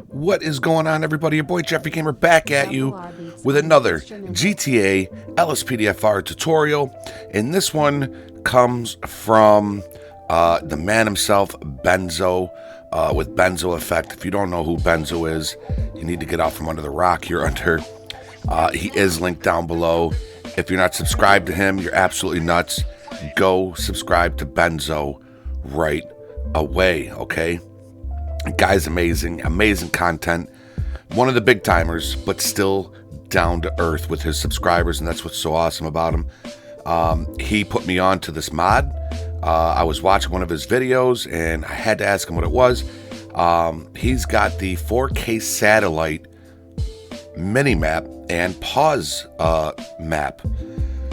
What is going on, everybody? Your boy Jeffrey Gamer back at you with another GTA LSPDFR tutorial, and this one comes from the man himself, Benzo, with Benzo Effect. If you don't know who Benzo is, you need to get out from under the rock you're under. He is linked down below. If you're not subscribed to him, you're absolutely nuts. Go subscribe to Benzo right away, okay? Guy's amazing, amazing content. One of the big timers, but still down to earth with his subscribers, and that's what's so awesome about him. He put me on to this mod. I was watching one of his videos, and I had to ask him what it was. He's got the 4K satellite mini-map and pause map.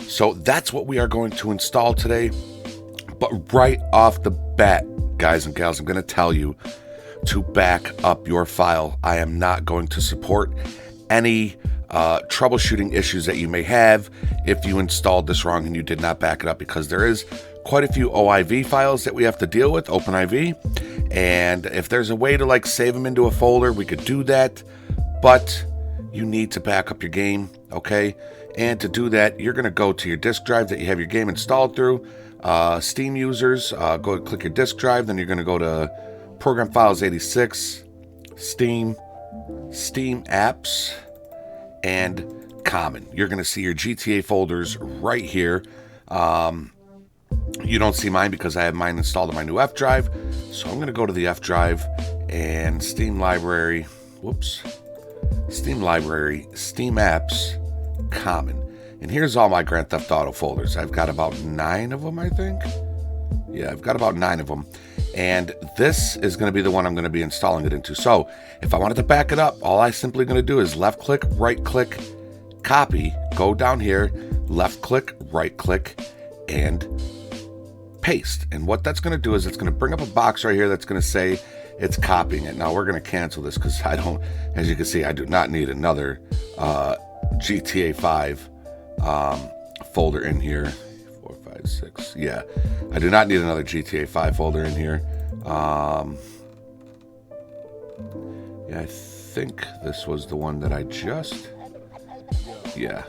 So that's what we are going to install today. But right off the bat, guys and gals, I'm going to tell you to back up your file. I am not going to support any troubleshooting issues that you may have if you installed this wrong and you did not back it up, because there is quite a few OIV files that we have to deal with, OpenIV, and if there's a way to like save them into a folder, we could do that, but you need to back up your game, okay? And to do that, you're going to go to your disk drive that you have your game installed through. Steam users, go click your disk drive, then you're going to go to Program Files 86, Steam Apps, and Common. You're going to see your GTA folders right here. You don't see mine because I have mine installed on my new F drive. So I'm going to go to the F drive and Steam Library, Steam Apps, Common. And here's all my Grand Theft Auto folders. I've got about 9 of them, I think. Yeah, I've got about 9 of them. And this is going to be the one I'm going to be installing it into. So if I wanted to back it up, all I simply going to do is left click, right click, copy, go down here, left click, right click, and paste. And what that's going to do is it's going to bring up a box right here that's going to say it's copying it. Now we're going to cancel this because I don't, as you can see, I do not need another GTA 5 folder in here. 4, 5, 6. Yeah, I do not need another GTA 5 folder in here. Yeah, I think this was the one that I just. Yeah.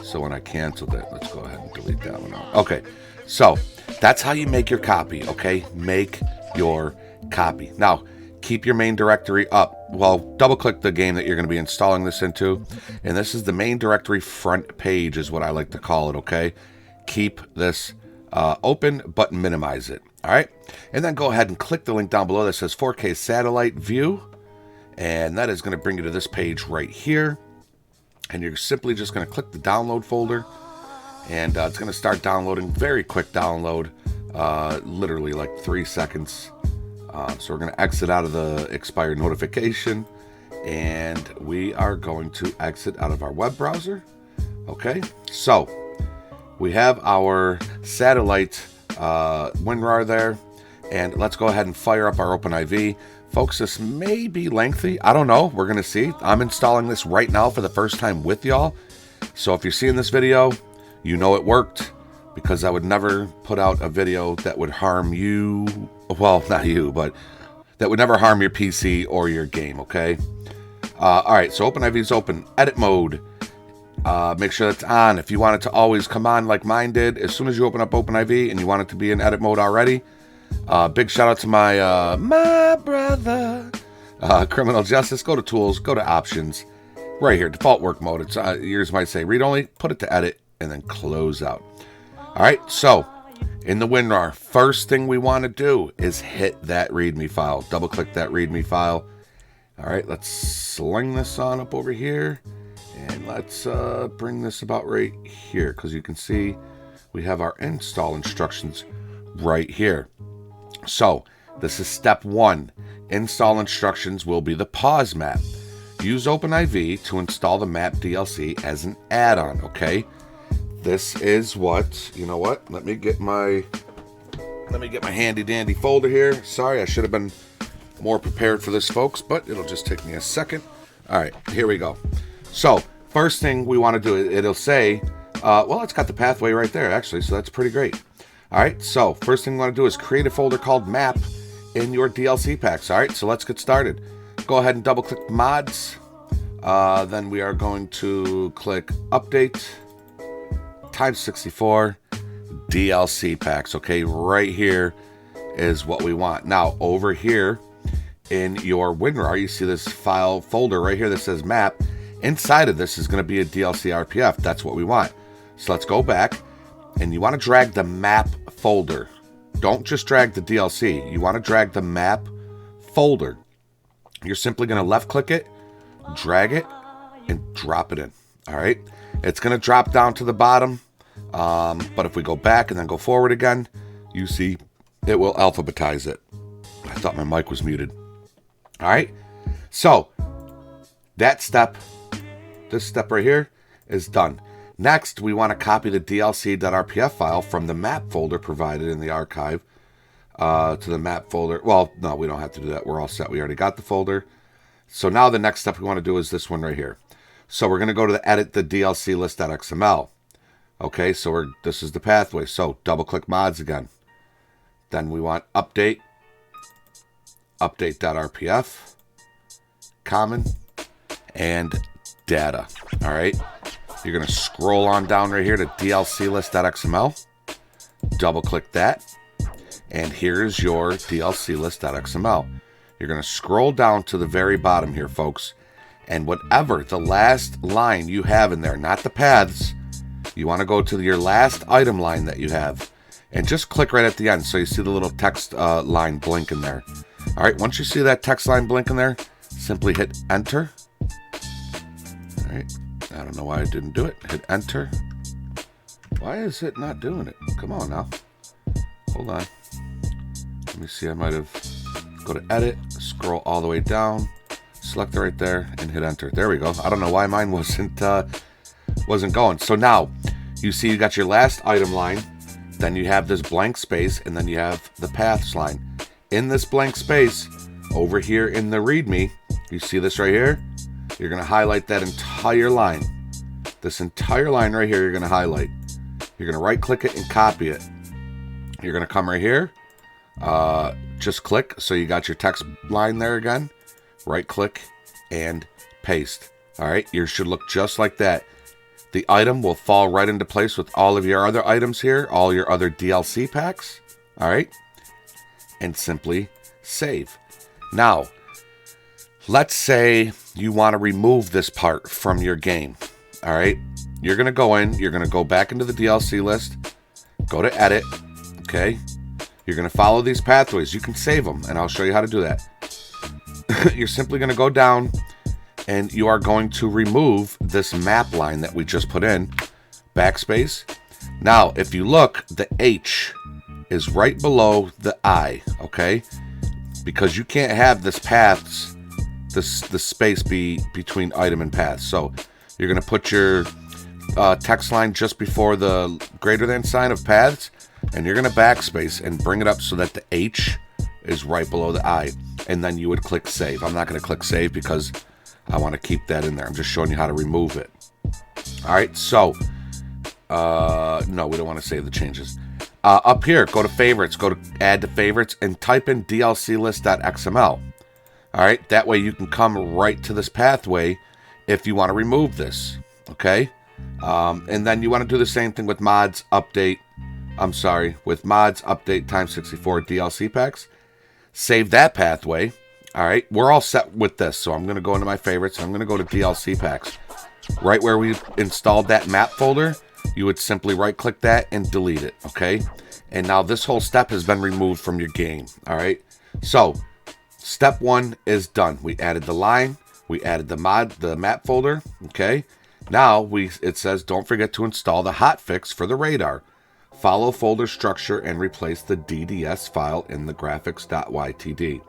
So when I canceled it, let's go ahead and delete that one out. Okay, so that's how you make your copy. Okay, make your copy. Now, keep your main directory up. Well, double click the game that you're going to be installing this into, and this is the main directory front page is what I like to call it, okay? Keep this open, but minimize it, all right? And then go ahead and click the link down below that says 4K satellite view, and that is going to bring you to this page right here, and you're simply just going to click the download folder, and it's going to start downloading. Very quick download, literally like 3 seconds. So we're going to exit out of the expired notification, and we are going to exit out of our web browser. Okay, so we have our satellite WinRAR there, and let's go ahead and fire up our OpenIV. Folks, this may be lengthy. I don't know. We're going to see. I'm installing this right now for the first time with y'all. So if you're seeing this video, you know it worked, because I would never put out a video that would harm you. Well, not you, but that would never harm your PC or your game, okay? All right, so OpenIV is open. Edit mode. Make sure that's on. If you want it to always come on like mine did, as soon as you open up OpenIV and you want it to be in edit mode already, big shout out to my my brother, Criminal Justice. Go to Tools, go to Options. Right here, default work mode. It's yours might say read only. Put it to edit and then close out. All right, so in the WinRAR, first thing we want to do is hit that README file. Double click that README file. All right, let's sling this on up over here. And let's bring this about right here, because you can see we have our install instructions right here. So this is step 1. Install instructions will be the pause map. Use OpenIV to install the map DLC as an add-on, okay? This is what, you know what? Let me get my handy dandy folder here. Sorry, I should have been more prepared for this, folks, but it'll just take me a second. All right, here we go. So first thing we want to do, it'll say, well, it's got the pathway right there, actually, so that's pretty great. All right, so first thing we want to do is create a folder called map in your DLC packs. All right, so let's get started. Go ahead and double click mods. Then we are going to click update times 64 DLC packs. Okay, right here is what we want. Now over here in your WinRAR, you see this file folder right here that says map. Inside of this is going to be a DLC RPF. That's what we want. So let's go back, and you want to drag the map folder. Don't just drag the DLC. You want to drag the map folder. You're simply going to left click it, drag it, and drop it in. All right. It's going to drop down to the bottom. But if we go back and then go forward again, you see it will alphabetize it. I thought my mic was muted. All right. So that step, this step right here is done. Next, we want to copy the DLC.rpf file from the map folder provided in the archive to the map folder. Well, no, we don't have to do that. We're all set. We already got the folder. So now the next step we want to do is this one right here. So we're going to go to the edit the DLC list.xml. Okay, so this is the pathway. So double click mods again. Then we want update, update.rpf, common, and data. All right. You're going to scroll on down right here to DLC list.xml. Double click that. And here's your DLC list.xml. You're going to scroll down to the very bottom here, folks. And whatever the last line you have in there, not the paths, you want to go to your last item line that you have. And just click right at the end so you see the little text line blink in there. All right, once you see that text line blink in there, simply hit enter. All right. I don't know why I didn't do it. Hit enter. Why is it not doing it? Come on now. Hold on. Let me see. I might have go to edit, scroll all the way down, select it right there, and hit enter. There we go. I don't know why mine wasn't going. So now you see you got your last item line, then you have this blank space, and then you have the paths line. In this blank space, over here in the README, you see this right here? You're going to highlight that entire line. This entire line right here, you're going to highlight. You're going to right click it and copy it. You're going to come right here. Just click. So you got your text line there again. Right click and paste. All right. Yours should look just like that. The item will fall right into place with all of your other items here. All your other DLC packs. All right. And simply save. Now, let's say you want to remove this part from your game. All right. You're going to go in. You're going to go back into the DLC list. Go to edit. Okay. You're going to follow these pathways. You can save them, and I'll show you how to do that. You're simply going to go down, and you are going to remove this map line that we just put in. Backspace. Now, if you look, the H is right below the I. Okay. Because you can't have this paths. The space be between item and path. So you're going to put your text line just before the greater than sign of paths, and you're going to backspace and bring it up so that the H is right below the I, and then you would click save. I'm not going to click save because I want to keep that in there. I'm just showing you how to remove it. All right, so no, we don't want to save the changes. Up here, go to favorites, go to add to favorites, and type in dlclist.xml. All right, that way you can come right to this pathway if you want to remove this, okay? And then you want to do the same thing with mods, with mods, update, times 64 DLC packs. Save that pathway, all right? We're all set with this, so I'm going to go into my favorites. I'm going to go to DLC packs. Right where we installed that map folder, you would simply right-click that and delete it, okay? And now this whole step has been removed from your game, all right? So step one is done. We added the line. We added the map folder. Okay. Now it says don't forget to install the hotfix for the radar. Follow folder structure and replace the DDS file in the graphics.ytd.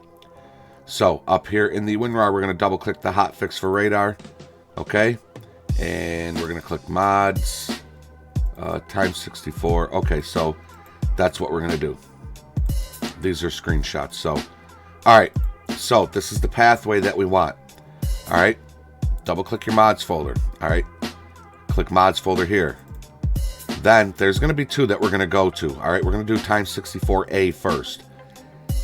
So up here in the WinRAR, we're going to double click the hotfix for radar. Okay. And we're going to click mods times 64. Okay. So that's what we're going to do. These are screenshots. So, all right. So this is the pathway that we want. All right. Double click your mods folder. All right. Click mods folder here. Then there's going to be two that we're going to go to. All right. We're going to do times 64A first.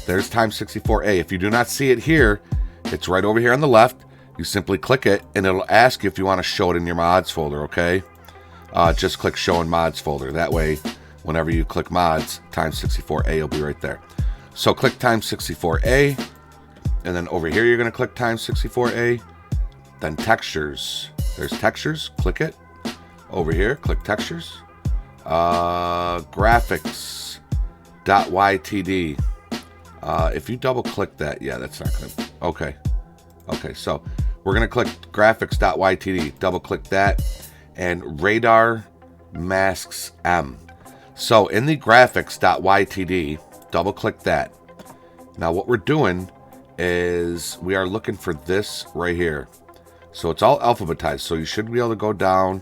there's times 64A. If you do not see it here, it's right over here on the left. You simply click it, and it'll ask you if you want to show it in your mods folder, okay? Just click show in mods folder. That way, whenever you click mods, times 64A will be right there. So click times 64A, and then over here you're going to click times 64A. Then textures. There's textures. Click it. Over here, click textures. Graphics.ytd. If you double click that, yeah, that's not going to. Okay, so we're going to click graphics.ytd. Double click that, and radar masks M. So in the graphics.ytd, double click that. Now what we're doing is we are looking for this right here. So it's all alphabetized. So you should be able to go down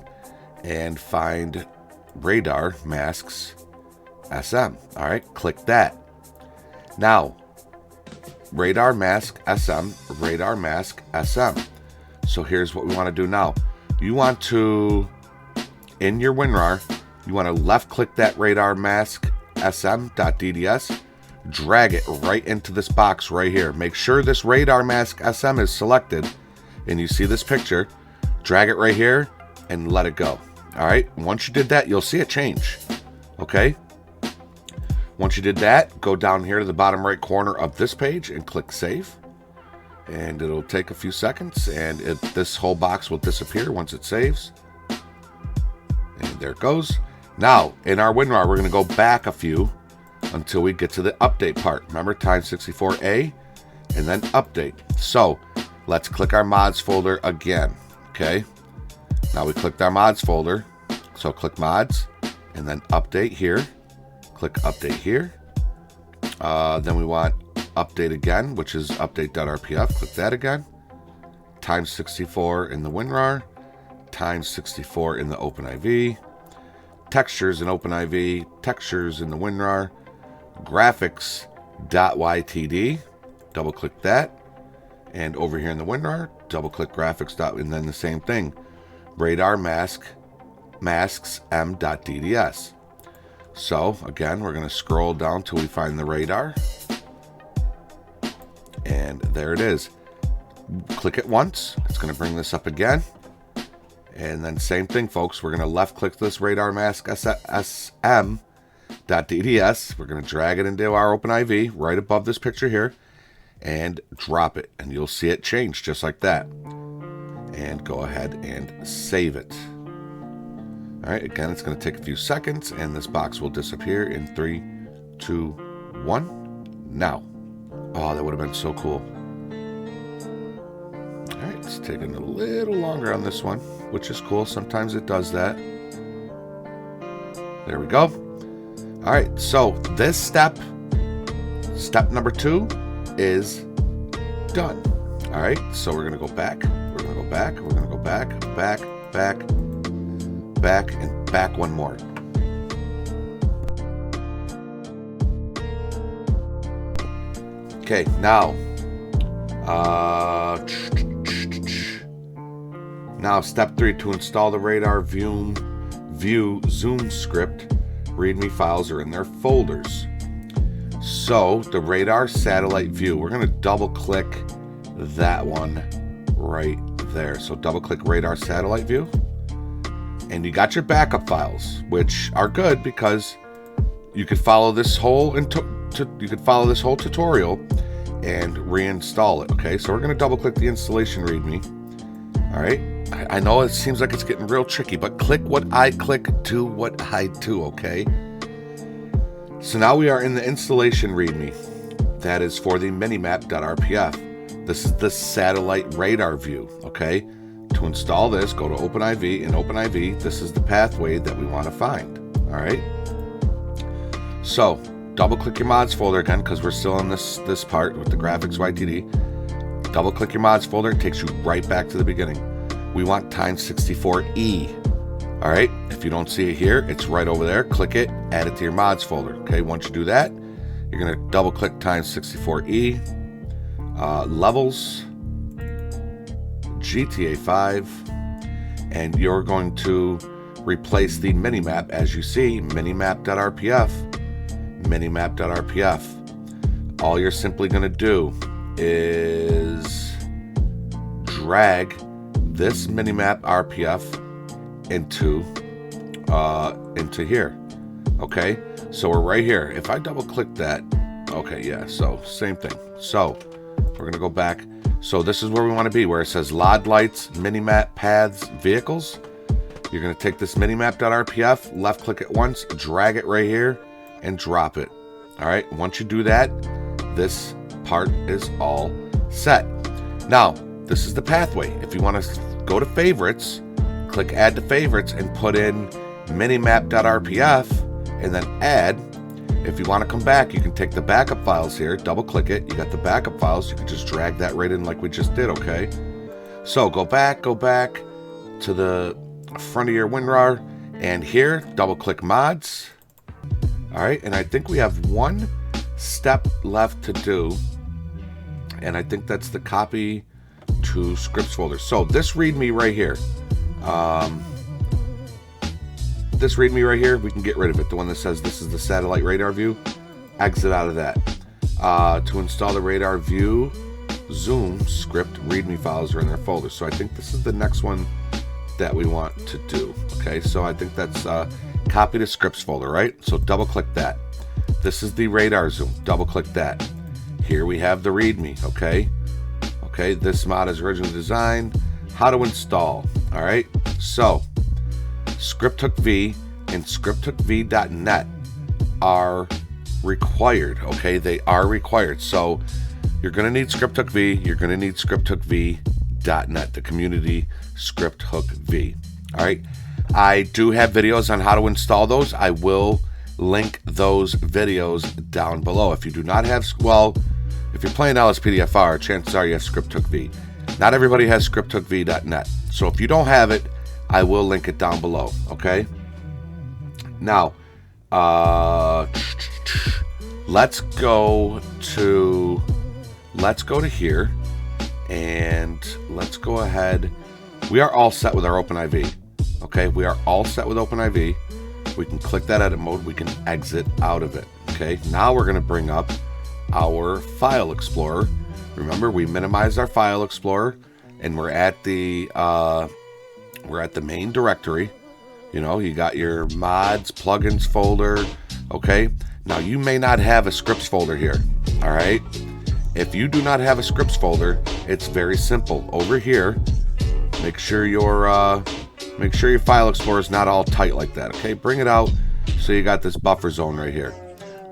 and find radar masks SM. All right, click that. Now, radar mask SM, radar mask SM. So here's what we want to do now. You want to, in your WinRAR, you want to left click that radar mask SM.dds, drag it right into this box right here. Make sure this radar mask SM is selected and you see this picture. Drag it right here and let it go. All right, once you did that, you'll see it change. Okay, once you did that, go down here to the bottom right corner of this page and click save. And it'll take a few seconds, and this whole box will disappear once it saves. And there it goes. Now, in our WinRAR, we're going to go back a few until we get to the update part. Remember, times 64A, and then update. So, let's click our mods folder again. Okay. Now we clicked our mods folder. So click mods, and then update here. Click update here. Then we want update again, which is update.rpf. Click that again. Times 64 in the WinRAR. Times 64 in the OpenIV. Textures in OpenIV. Textures in the WinRAR. Graphics.ytd. Double click that. And over here in the WinRAR, double click graphics. And then the same thing. Radar masks m.dds. So again, we're going to scroll down till we find the radar. And there it is. Click it once. It's going to bring this up again. And then same thing, folks. We're going to left click this radar mask sm.dds. We're going to drag it into our OpenIV right above this picture here and drop it. And you'll see it change just like that. And go ahead and save it. All right, again, it's going to take a few seconds, and this box will disappear in 3, 2, 1, now. Oh, that would have been so cool. All right, it's taking a little longer on this one, which is cool. Sometimes it does that. There we go. All right, so this step number 2, is done. All right, so we're going to go back. We're going to go back. We're going to go back, back, and back one more. Okay, now step 3, to install the radar view zoom script, readme files are in their folders. So the radar satellite view, we're going to double click that one right there. So double click radar satellite view, and you got your backup files, which are good because you could follow this whole tutorial and reinstall it. Okay, so we're going to double click the installation readme. All right, I know it seems like it's getting real tricky, but click what I click, do what I do. Okay, so now we are in the installation readme. That is for the minimap.rpf. This is the satellite radar view. Okay, to install this, go to OpenIV. In OpenIV, this is the pathway that we want to find. All right, so double click your mods folder again, because we're still in this part with the graphics YTD. Double click your mods folder, it takes you right back to the beginning. We want times 64E. All right, if you don't see it here, it's right over there. Click it, add it to your mods folder. Okay, once you do that, you're going to double click times 64E, levels, gtav, and you're going to replace the minimap as you see, minimap.rpf. all you're simply going to do is drag this minimap RPF into here. Okay, so we're right here. If I double click that, okay, yeah, so same thing. So we're gonna go back. So this is where we want to be, where it says LOD lights, minimap, paths, vehicles. You're gonna take this minimap.rpf, left click it once, drag it right here, and drop it. All right, once you do that, this part is all set. Now, this is the pathway. If you want to go to favorites, click add to favorites and put in minimap.rpf and then add. If you want to come back, you can take the backup files here, double click it, you got the backup files, you can just drag that right in like we just did, okay? So go back to the front of your WinRAR, and here, double click mods. All right, and I think we have one step left to do, and I think that's the copy to scripts folder. So this readme right here, we can get rid of it. The one that says this is the satellite radar view, exit out of that. To install the radar view zoom script, readme files are in their folder. So I think this is the next one that we want to do. Okay, so I think that's copy to scripts folder, right? So double click that. This is the radar zoom, double click that. Here we have the readme, okay? Okay, this mod is originally designed. How to install, all right? So scripthookv and scripthookv.net are required, okay? They are required. So you're gonna need scripthookv, you're gonna need scripthookv.net, the community scripthookv, all right? I do have videos on how to install those. I will link those videos down below. If you do not have, well, if you're playing LSPDFR, chances are you have scripthookv. Not everybody has scripthookv.net. So if you don't have it, I will link it down below, okay? Now, let's go to here, and let's go ahead. We are all set with our OpenIV, okay? We are all set with OpenIV. We can click that edit mode. We can exit out of it, okay? Now we're gonna bring up our file explorer. Remember, we minimized our file explorer, and we're at the main directory. You know, you got your mods, plugins folder, okay? Now, you may not have a scripts folder here, all right? If you do not have a scripts folder, it's very simple. Over here, make sure your file explorer is not all tight like that, okay? Bring it out so you got this buffer zone right here.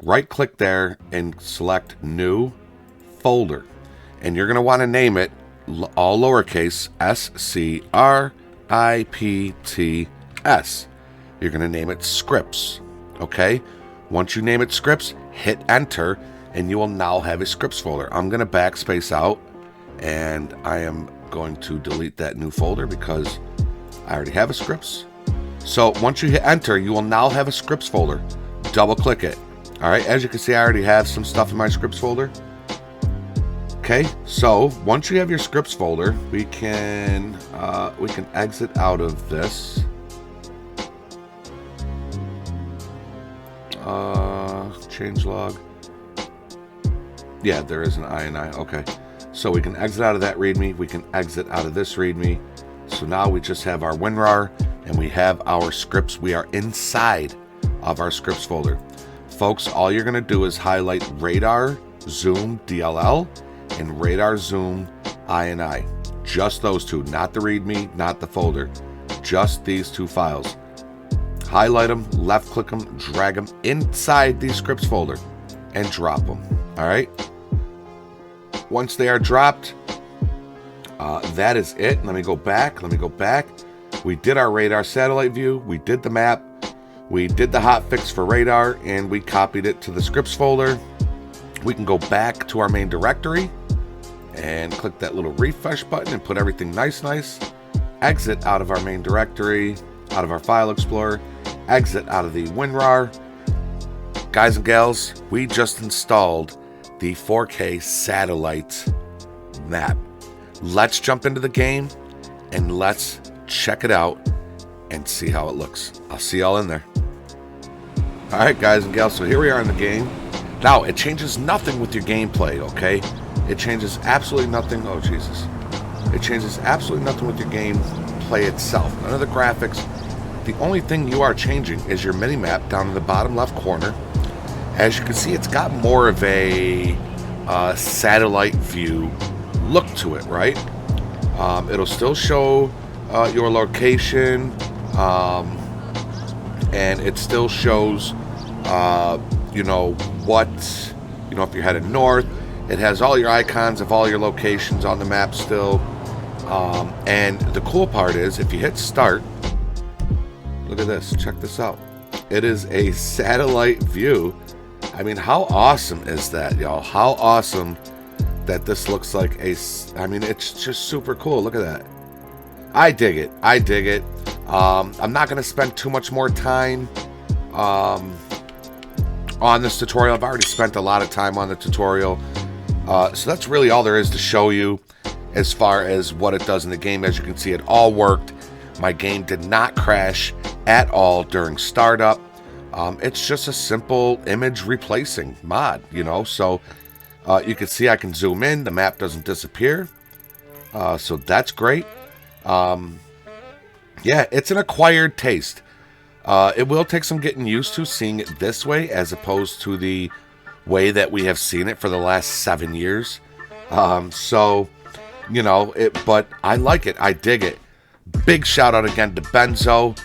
Right click there and select new folder. And you're gonna wanna name it all lowercase SCRIPTS. You're gonna name it scripts, okay? Once you name it scripts, hit enter, and you will now have a scripts folder. I'm gonna backspace out, and I am going to delete that new folder because I already have a scripts. So once you hit enter, you will now have a scripts folder. Double click it. All right, as you can see, I already have some stuff in my scripts folder. Okay, so once you have your scripts folder, we can exit out of this. Changelog. Yeah, there is an INI. Okay, so we can exit out of that README. We can exit out of this README. So now we just have our WinRAR and we have our scripts. We are inside of our scripts folder. Folks, all you're gonna do is highlight radar zoom DLL and radar zoom INI. Just those two, not the README, not the folder. Just these two files. Highlight them, left click them, drag them inside the scripts folder and drop them, all right? Once they are dropped, that is it. Let me go back. We did our radar satellite view. We did the map. We did the hotfix for radar, and we copied it to the scripts folder. We can go back to our main directory and click that little refresh button and put everything nice. Exit out of our main directory, out of our file explorer, exit out of the WinRAR. Guys and gals, we just installed the 4K satellite map. Let's jump into the game and let's check it out and see how it looks. I'll see y'all in there. All right, guys and gals, so here we are in the game. Now, it changes nothing with your gameplay, okay? It changes absolutely nothing. Oh, Jesus. It changes absolutely nothing with your gameplay itself. None of the graphics. The only thing you are changing is your mini-map down in the bottom left corner. As you can see, it's got more of a satellite view look to it, right? It'll still show your location, and it still shows, you know, what, you know, if you're headed north, it has all your icons of all your locations on the map still. And the cool part is, if you hit start, look at this, check this out. It is a satellite view. I mean, how awesome is that, y'all? How awesome that this looks like a, I mean, it's just super cool. Look at that. I dig it. I dig it. I'm not going to spend too much more time on this tutorial. I've already spent a lot of time on the tutorial. So that's really all there is to show you as far as what it does in the game. As you can see, it all worked. My game did not crash at all during startup. It's just a simple image replacing mod, you know. So you can see I can zoom in. The map doesn't disappear. So that's great. Yeah, it's an acquired taste. It will take some getting used to seeing it this way as opposed to the way that we have seen it for the last 7 years. So, you know, but I like it. I dig it. Big shout out again to Benzo.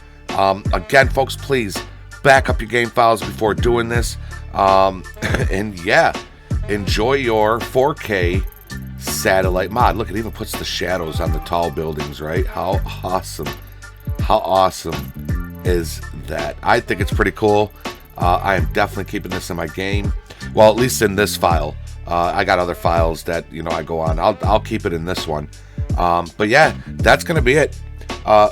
Again, folks, please back up your game files before doing this. And yeah, enjoy your 4K satellite mod. Look, it even puts the shadows on the tall buildings, right? How awesome. How awesome is that? I think it's pretty cool. I am definitely keeping this in my game. Well, at least in this file. I got other files that, you know, I go on. I'll keep it in this one. But yeah, that's going to be it.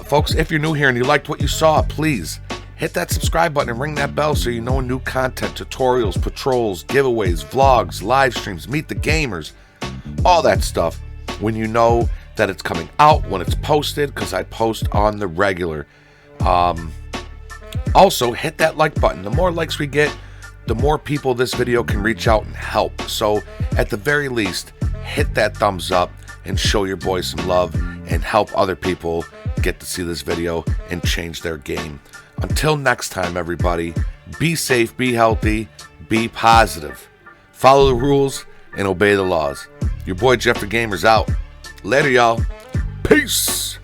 Folks, if you're new here and you liked what you saw, please hit that subscribe button and ring that bell so you know new content, tutorials, patrols, giveaways, vlogs, live streams, meet the gamers, all that stuff when you know that it's coming out, when it's posted, because I post on the regular. Also, hit that like button. The more likes we get, the more people this video can reach out and help. So at the very least, hit that thumbs up and show your boys some love and help other people get to see this video and change their game. Until next time, everybody, be safe, be healthy, be positive. Follow the rules and obey the laws. Your boy Jeff the Gamer's out. Later, y'all. Peace.